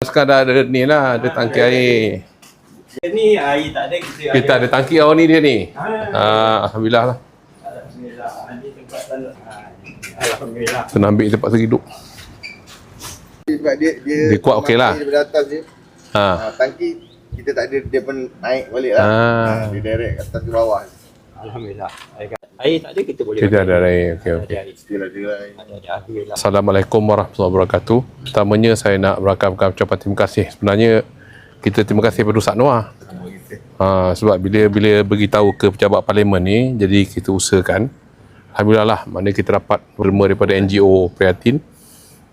Sekadar ada ni lah, ada tangki air. Ni air tak ada, Kita ada tangki air ni dia ni. Alhamdulillah lah. Alhamdulillah. Ini tempat tanah. Alhamdulillah. Kena ambil tempat hidup. Sebab Dia kuat okey lah. Daripada atas dia. Tangki kita tak ada, dia pun naik balik lah. Dia direct atas ke bawah. Alhamdulillah. Air tak ada, kita boleh Kita ada air. Okey. Still ada air. Alhamdulillah. Assalamualaikum warahmatullahi wabarakatuh. Pertamanya saya nak berakamkan ucapan terima kasih. Sebenarnya kita terima kasih kepada Ustaz Noah. Sebab bila beritahu ke pejabat parlimen ni, jadi kita usahakan. Alhamdulillah lah, mana kita dapat derma daripada NGO Prihatin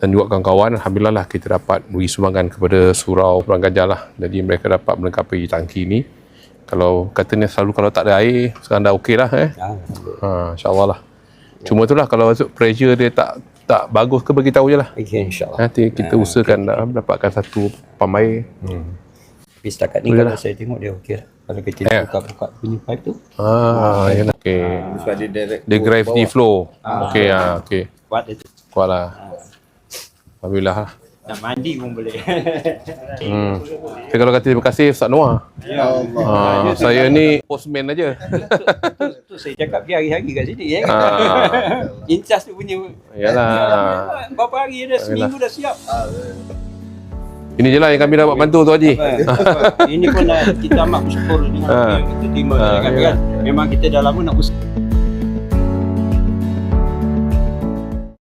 dan juga kawan-kawan. Alhamdulillah lah kita dapat beri sumbangan kepada Surau Pulang Gajah lah. Jadi mereka dapat melengkapi tangki ni. Kalau katanya selalu kalau tak ada air, sekarang dah okey lah InsyaAllah lah. Cuma itulah kalau pressure dia tak bagus ke, beritahu je lah. Okay, insyaAllah. Nanti kita usahakan dapatkan satu pam air. Tapi setakat ni kalau saya tengok dia okey lah. Kalau kita buka bunyi pipe tu. Yalah. Okey. Sebab dia direct. Dia gravity flow. Okey, okey. Kuat dia tu. Kuat lah. Alhamdulillah lah. Nak mandi pun boleh. Saya kalau kata terima kasih Ustaz Noah. Ya Allah. Saya ni postman aja. Tu saya cakap dia hari-hari kat sini ya. Incas tu punya. Yalah. Berapa hari dah, seminggu dah siap. Ini je lah yang kami dapat bantu tu Haji. Ini pun kita amat bersyukur dengan apa yang kita terima kan. Memang kita dah lama nak usaha.